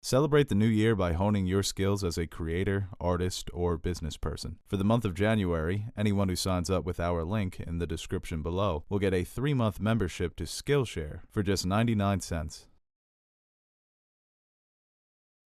Celebrate the new year by honing your skills as a creator, artist, or business person. For the month of January, anyone who signs up with our link in the description below will get a 3-month membership to Skillshare for just 99 cents.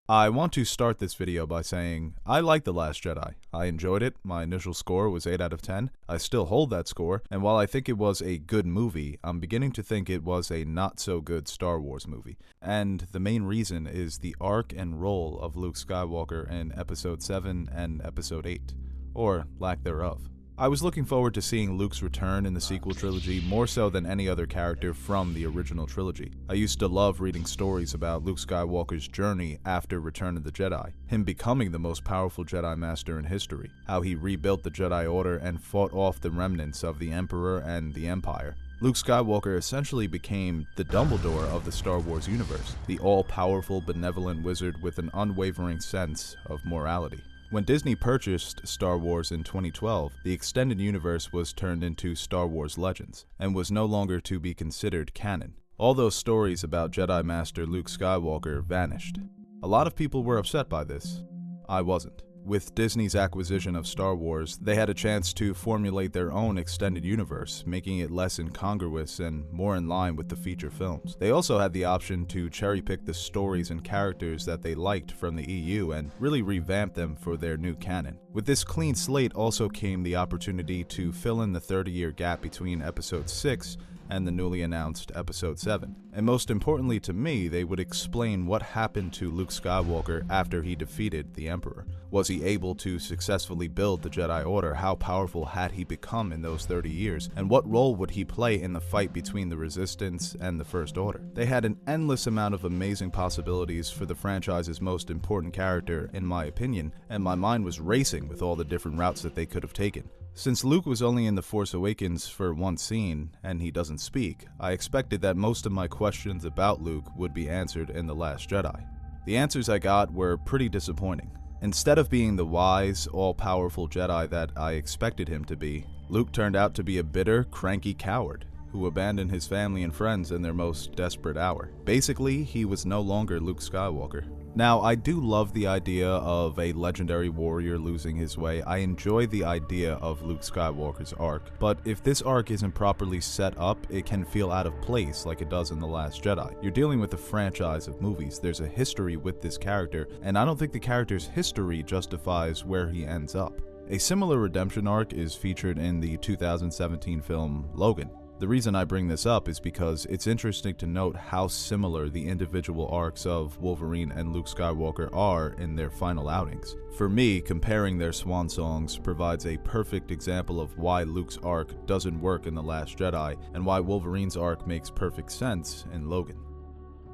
I want to start this video by saying, I like The Last Jedi. I enjoyed it. My initial score was 8 out of 10. I still hold that score, and while I think it was a good movie, I'm beginning to think it was a not-so-good Star Wars movie. And the main reason is the arc and role of Luke Skywalker in Episode 7 and Episode 8, or lack thereof. I was looking forward to seeing Luke's return in the sequel trilogy more so than any other character from the original trilogy. I used to love reading stories about Luke Skywalker's journey after Return of the Jedi, him becoming the most powerful Jedi Master in history, how he rebuilt the Jedi Order and fought off the remnants of the Emperor and the Empire. Luke Skywalker essentially became the Dumbledore of the Star Wars universe, the all-powerful, benevolent wizard with an unwavering sense of morality. When Disney purchased Star Wars in 2012, the extended universe was turned into Star Wars Legends, and was no longer to be considered canon. All those stories about Jedi Master Luke Skywalker vanished. A lot of people were upset by this. I wasn't. With Disney's acquisition of Star Wars, they had a chance to formulate their own extended universe, making it less incongruous and more in line with the feature films. They also had the option to cherry-pick the stories and characters that they liked from the EU and really revamp them for their new canon. With this clean slate also came the opportunity to fill in the 30-year gap between Episode 6 and the newly announced Episode 7. And most importantly to me, they would explain what happened to Luke Skywalker after he defeated the Emperor. Was he able to successfully build the Jedi Order? How powerful had he become in those 30 years? And what role would he play in the fight between the Resistance and the First Order? They had an endless amount of amazing possibilities for the franchise's most important character, in my opinion, and my mind was racing with all the different routes that they could have taken. Since Luke was only in The Force Awakens for one scene, and he doesn't speak, I expected that most of my questions about Luke would be answered in The Last Jedi. The answers I got were pretty disappointing. Instead of being the wise, all-powerful Jedi that I expected him to be, Luke turned out to be a bitter, cranky coward who abandoned his family and friends in their most desperate hour. Basically, he was no longer Luke Skywalker. Now, I do love the idea of a legendary warrior losing his way. I enjoy the idea of Luke Skywalker's arc, but if this arc isn't properly set up, it can feel out of place like it does in The Last Jedi. You're dealing with a franchise of movies. There's a history with this character, and I don't think the character's history justifies where he ends up. A similar redemption arc is featured in the 2017 film Logan. The reason I bring this up is because it's interesting to note how similar the individual arcs of Wolverine and Luke Skywalker are in their final outings. For me, comparing their swan songs provides a perfect example of why Luke's arc doesn't work in The Last Jedi, and why Wolverine's arc makes perfect sense in Logan.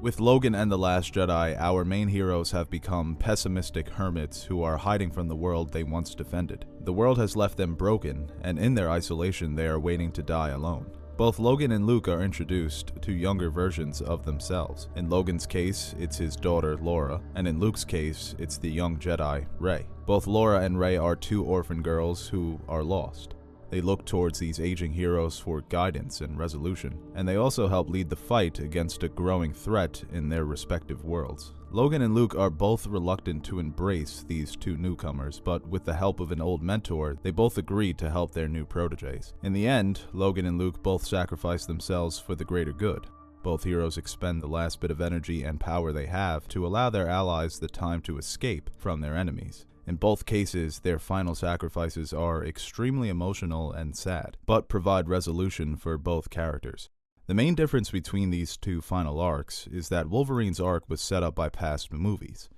With Logan and The Last Jedi, our main heroes have become pessimistic hermits who are hiding from the world they once defended. The world has left them broken, and in their isolation they are waiting to die alone. Both Logan and Luke are introduced to younger versions of themselves. In Logan's case, it's his daughter Laura, and in Luke's case, it's the young Jedi, Rey. Both Laura and Rey are two orphan girls who are lost. They look towards these aging heroes for guidance and resolution, and they also help lead the fight against a growing threat in their respective worlds. Logan and Luke are both reluctant to embrace these two newcomers, but with the help of an old mentor, they both agree to help their new proteges. In the end, Logan and Luke both sacrifice themselves for the greater good. Both heroes expend the last bit of energy and power they have to allow their allies the time to escape from their enemies. In both cases, their final sacrifices are extremely emotional and sad, but provide resolution for both characters. The main difference between these two final arcs is that Wolverine's arc was set up by past movies,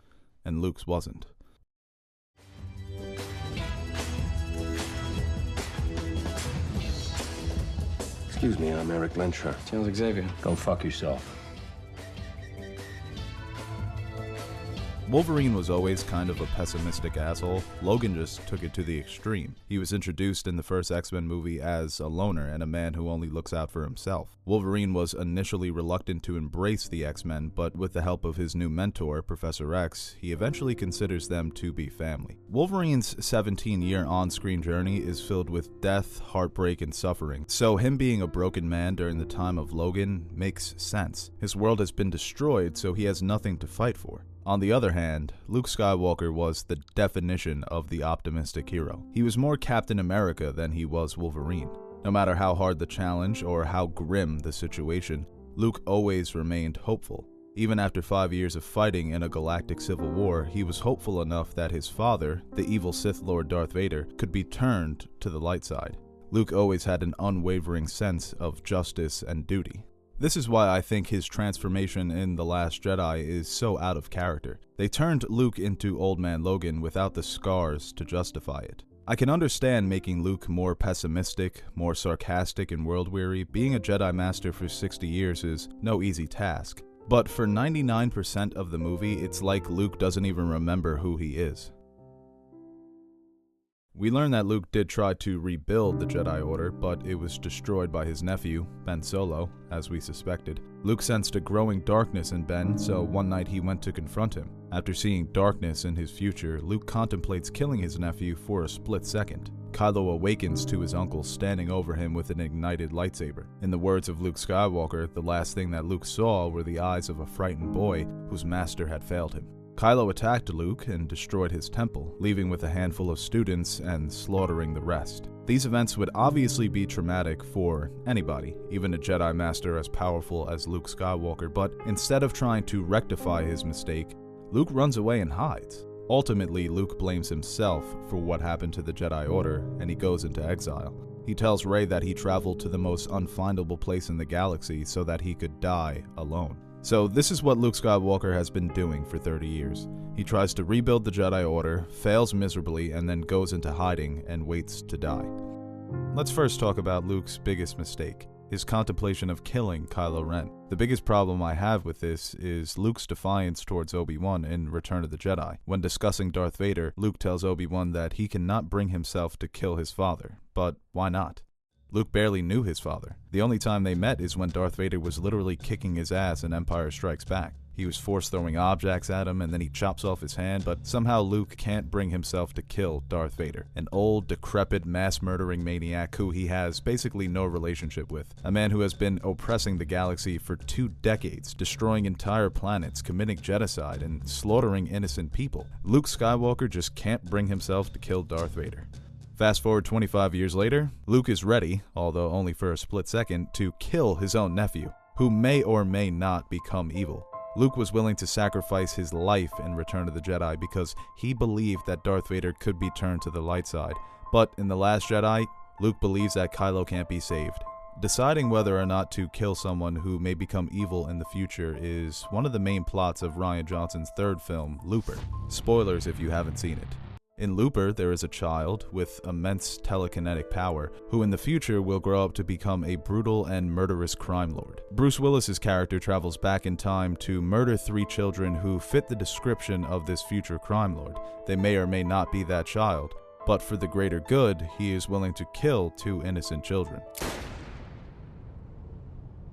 and Luke's wasn't. Excuse me, I'm Eric Lensher. Charles Xavier. Go fuck yourself. Wolverine was always kind of a pessimistic asshole. Logan just took it to the extreme. He was introduced in the first X-Men movie as a loner and a man who only looks out for himself. Wolverine was initially reluctant to embrace the X-Men, but with the help of his new mentor, Professor X, he eventually considers them to be family. Wolverine's 17-year on-screen journey is filled with death, heartbreak, and suffering, so him being a broken man during the time of Logan makes sense. His world has been destroyed, so he has nothing to fight for. On the other hand, Luke Skywalker was the definition of the optimistic hero. He was more Captain America than he was Wolverine. No matter how hard the challenge or how grim the situation, Luke always remained hopeful. Even after 5 years of fighting in a galactic civil war, he was hopeful enough that his father, the evil Sith Lord Darth Vader, could be turned to the light side. Luke always had an unwavering sense of justice and duty. This is why I think his transformation in The Last Jedi is so out of character. They turned Luke into Old Man Logan without the scars to justify it. I can understand making Luke more pessimistic, more sarcastic and world-weary. Being a Jedi Master for 60 years is no easy task. But for 99% of the movie, it's like Luke doesn't even remember who he is. We learn that Luke did try to rebuild the Jedi Order, but it was destroyed by his nephew, Ben Solo, as we suspected. Luke sensed a growing darkness in Ben, so one night he went to confront him. After seeing darkness in his future, Luke contemplates killing his nephew for a split second. Kylo awakens to his uncle standing over him with an ignited lightsaber. In the words of Luke Skywalker, the last thing that Luke saw were the eyes of a frightened boy whose master had failed him. Kylo attacked Luke and destroyed his temple, leaving with a handful of students and slaughtering the rest. These events would obviously be traumatic for anybody, even a Jedi Master as powerful as Luke Skywalker, but instead of trying to rectify his mistake, Luke runs away and hides. Ultimately, Luke blames himself for what happened to the Jedi Order, and he goes into exile. He tells Rey that he traveled to the most unfindable place in the galaxy so that he could die alone. So this is what Luke Skywalker has been doing for 30 years. He tries to rebuild the Jedi Order, fails miserably, and then goes into hiding and waits to die. Let's first talk about Luke's biggest mistake, his contemplation of killing Kylo Ren. The biggest problem I have with this is Luke's defiance towards Obi-Wan in Return of the Jedi. When discussing Darth Vader, Luke tells Obi-Wan that he cannot bring himself to kill his father, but why not? Luke barely knew his father. The only time they met is when Darth Vader was literally kicking his ass in Empire Strikes Back. He was force throwing objects at him and then he chops off his hand, but somehow Luke can't bring himself to kill Darth Vader, an old, decrepit, mass-murdering maniac who he has basically no relationship with. A man who has been oppressing the galaxy for 2 decades, destroying entire planets, committing genocide, and slaughtering innocent people. Luke Skywalker just can't bring himself to kill Darth Vader. Fast forward 25 years later, Luke is ready, although only for a split second, to kill his own nephew, who may or may not become evil. Luke was willing to sacrifice his life in Return of the Jedi because he believed that Darth Vader could be turned to the light side. But in The Last Jedi, Luke believes that Kylo can't be saved. Deciding whether or not to kill someone who may become evil in the future is one of the main plots of Rian Johnson's third film, Looper. Spoilers if you haven't seen it. In Looper, there is a child with immense telekinetic power who in the future will grow up to become a brutal and murderous crime lord. Bruce Willis's character travels back in time to murder 3 children who fit the description of this future crime lord. They may or may not be that child, but for the greater good, he is willing to kill 2 innocent children.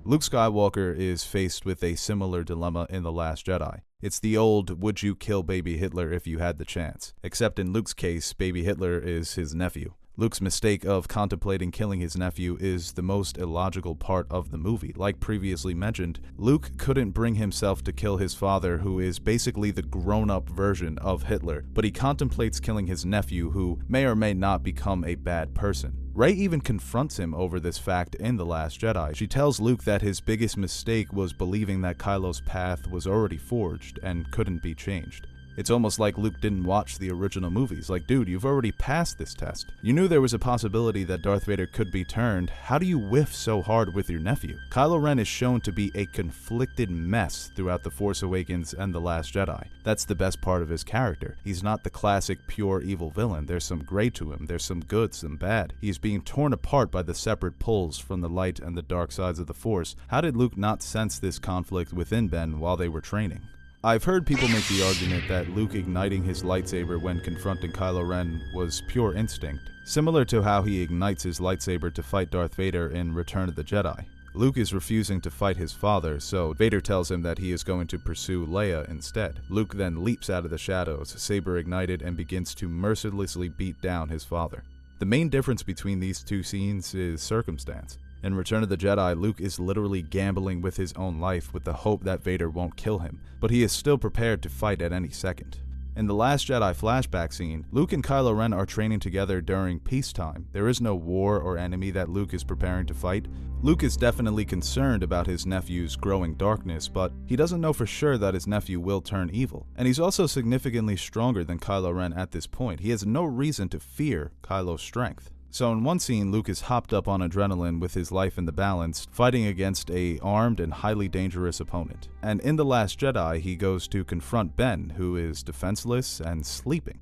Luke Skywalker is faced with a similar dilemma in The Last Jedi. It's the old, would you kill baby Hitler if you had the chance? Except in Luke's case, baby Hitler is his nephew. Luke's mistake of contemplating killing his nephew is the most illogical part of the movie. Like previously mentioned, Luke couldn't bring himself to kill his father, who is basically the grown-up version of Hitler, but he contemplates killing his nephew, who may or may not become a bad person. Rey even confronts him over this fact in The Last Jedi. She tells Luke that his biggest mistake was believing that Kylo's path was already forged and couldn't be changed. It's almost like Luke didn't watch the original movies. Like, dude, you've already passed this test. You knew there was a possibility that Darth Vader could be turned. How do you whiff so hard with your nephew? Kylo Ren is shown to be a conflicted mess throughout The Force Awakens and The Last Jedi. That's the best part of his character. He's not the classic pure evil villain. There's some gray to him. There's some good, some bad. He's being torn apart by the separate pulls from the light and the dark sides of the Force. How did Luke not sense this conflict within Ben while they were training? I've heard people make the argument that Luke igniting his lightsaber when confronting Kylo Ren was pure instinct, similar to how he ignites his lightsaber to fight Darth Vader in Return of the Jedi. Luke is refusing to fight his father, so Vader tells him that he is going to pursue Leia instead. Luke then leaps out of the shadows, saber ignited, and begins to mercilessly beat down his father. The main difference between these two scenes is circumstance. In Return of the Jedi, Luke is literally gambling with his own life with the hope that Vader won't kill him, but he is still prepared to fight at any second. In the Last Jedi flashback scene, Luke and Kylo Ren are training together during peacetime. There is no war or enemy that Luke is preparing to fight. Luke is definitely concerned about his nephew's growing darkness, but he doesn't know for sure that his nephew will turn evil. And he's also significantly stronger than Kylo Ren at this point. He has no reason to fear Kylo's strength. So in one scene, Luke is hopped up on adrenaline with his life in the balance, fighting against an armed and highly dangerous opponent. And in The Last Jedi, he goes to confront Ben, who is defenseless and sleeping.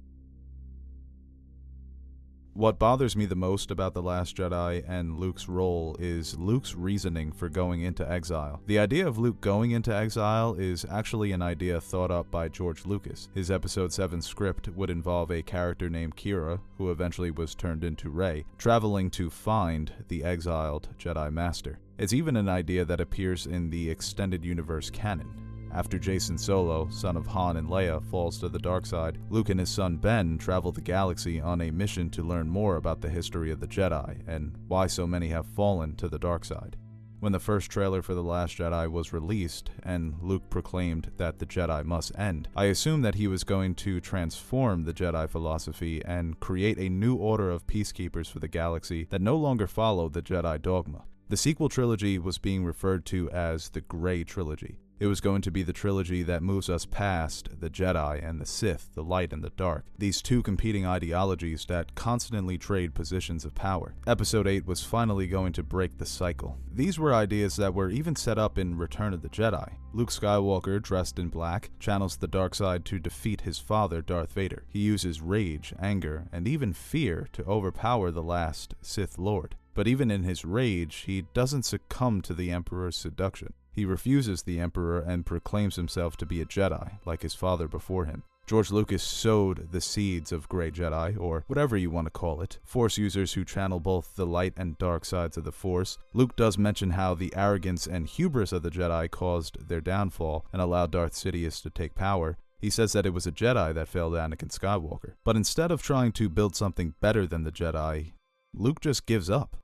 What bothers me the most about The Last Jedi and Luke's role is Luke's reasoning for going into exile. The idea of Luke going into exile is actually an idea thought up by George Lucas. His Episode 7 script would involve a character named Kira, who eventually was turned into Rey, traveling to find the exiled Jedi Master. It's even an idea that appears in the extended universe canon. After Jacen Solo, son of Han and Leia, falls to the dark side, Luke and his son Ben travel the galaxy on a mission to learn more about the history of the Jedi and why so many have fallen to the dark side. When the first trailer for The Last Jedi was released and Luke proclaimed that the Jedi must end, I assumed that he was going to transform the Jedi philosophy and create a new order of peacekeepers for the galaxy that no longer follow the Jedi dogma. The sequel trilogy was being referred to as the Grey Trilogy. It was going to be the trilogy that moves us past the Jedi and the Sith, the light and the dark, these two competing ideologies that constantly trade positions of power. Episode 8 was finally going to break the cycle. These were ideas that were even set up in Return of the Jedi. Luke Skywalker, dressed in black, channels the dark side to defeat his father, Darth Vader. He uses rage, anger, and even fear to overpower the last Sith Lord. But even in his rage, he doesn't succumb to the Emperor's seduction. He refuses the Emperor and proclaims himself to be a Jedi, like his father before him. George Lucas sowed the seeds of Grey Jedi, or whatever you want to call it, Force users who channel both the light and dark sides of the Force. Luke does mention how the arrogance and hubris of the Jedi caused their downfall and allowed Darth Sidious to take power. He says that it was a Jedi that failed Anakin Skywalker. But instead of trying to build something better than the Jedi, Luke just gives up.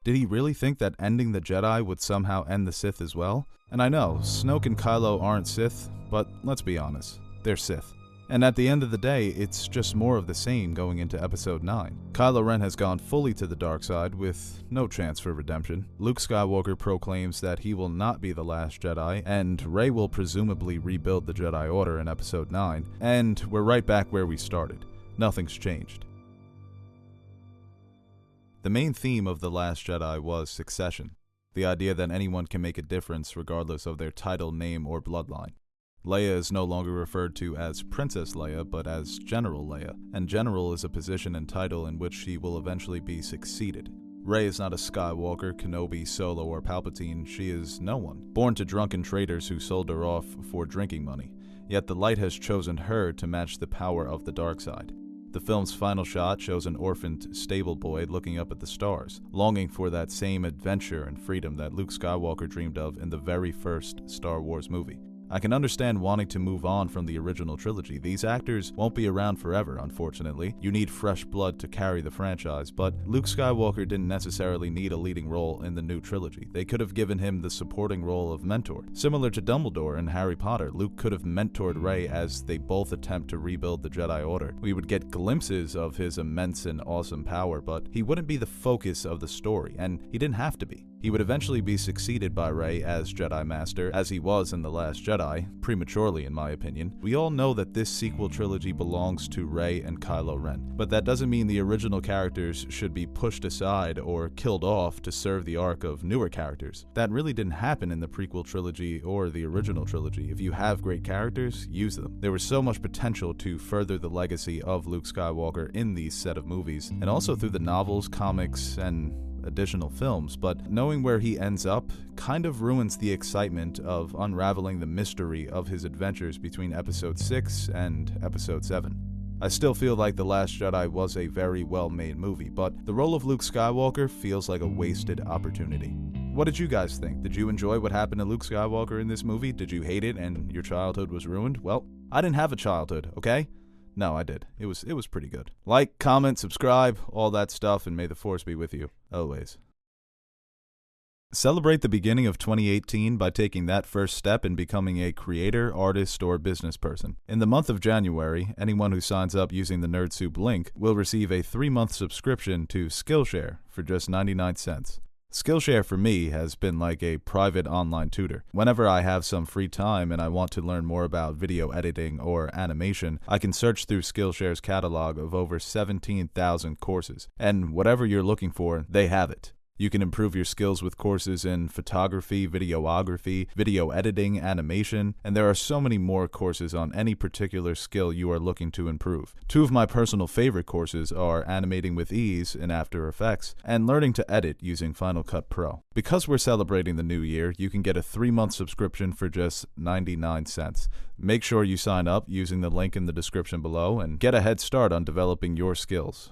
Did he really think that ending the Jedi would somehow end the Sith as well? And I know, Snoke and Kylo aren't Sith, but let's be honest, they're Sith. And at the end of the day, it's just more of the same going into Episode 9. Kylo Ren has gone fully to the dark side with no chance for redemption. Luke Skywalker proclaims that he will not be the last Jedi, and Rey will presumably rebuild the Jedi Order in Episode 9, and we're right back where we started. Nothing's changed. The main theme of The Last Jedi was succession, the idea that anyone can make a difference regardless of their title, name, or bloodline. Leia is no longer referred to as Princess Leia, but as General Leia, and General is a position and title in which she will eventually be succeeded. Rey is not a Skywalker, Kenobi, Solo, or Palpatine. She is no one, born to drunken traders who sold her off for drinking money, yet the light has chosen her to match the power of the dark side. The film's final shot shows an orphaned stable boy looking up at the stars, longing for that same adventure and freedom that Luke Skywalker dreamed of in the very first Star Wars movie. I can understand wanting to move on from the original trilogy. These actors won't be around forever, unfortunately. You need fresh blood to carry the franchise, but Luke Skywalker didn't necessarily need a leading role in the new trilogy. They could have given him the supporting role of mentor. Similar to Dumbledore in Harry Potter, Luke could have mentored Rey as they both attempt to rebuild the Jedi Order. We would get glimpses of his immense and awesome power, but he wouldn't be the focus of the story, and he didn't have to be. He would eventually be succeeded by Rey as Jedi Master, as he was in The Last Jedi, prematurely in my opinion. We all know that this sequel trilogy belongs to Rey and Kylo Ren, but that doesn't mean the original characters should be pushed aside or killed off to serve the arc of newer characters. That really didn't happen in the prequel trilogy or the original trilogy. If you have great characters, use them. There was so much potential to further the legacy of Luke Skywalker in these set of movies, and also through the novels, comics, and additional films, but knowing where he ends up kind of ruins the excitement of unraveling the mystery of his adventures between Episode 6 and Episode 7. I still feel like The Last Jedi was a very well-made movie, but the role of Luke Skywalker feels like a wasted opportunity. What did you guys think? Did you enjoy what happened to Luke Skywalker in this movie? Did you hate it and your childhood was ruined? Well, I didn't have a childhood, okay? No, I did. It was pretty good. Like, comment, subscribe, all that stuff, and may the Force be with you, always. Celebrate the beginning of 2018 by taking that first step in becoming a creator, artist, or business person. In the month of January, anyone who signs up using the NerdSoup link will receive a 3-month subscription to Skillshare for just 99 cents. Skillshare for me has been like a private online tutor. Whenever I have some free time and I want to learn more about video editing or animation, I can search through Skillshare's catalog of over 17,000 courses, and whatever you're looking for, they have it. You can improve your skills with courses in photography, videography, video editing, animation, and there are so many more courses on any particular skill you are looking to improve. 2 of my personal favorite courses are Animating with Ease in After Effects and Learning to Edit using Final Cut Pro. Because we're celebrating the new year, you can get a 3-month subscription for just 99 cents. Make sure you sign up using the link in the description below and get a head start on developing your skills.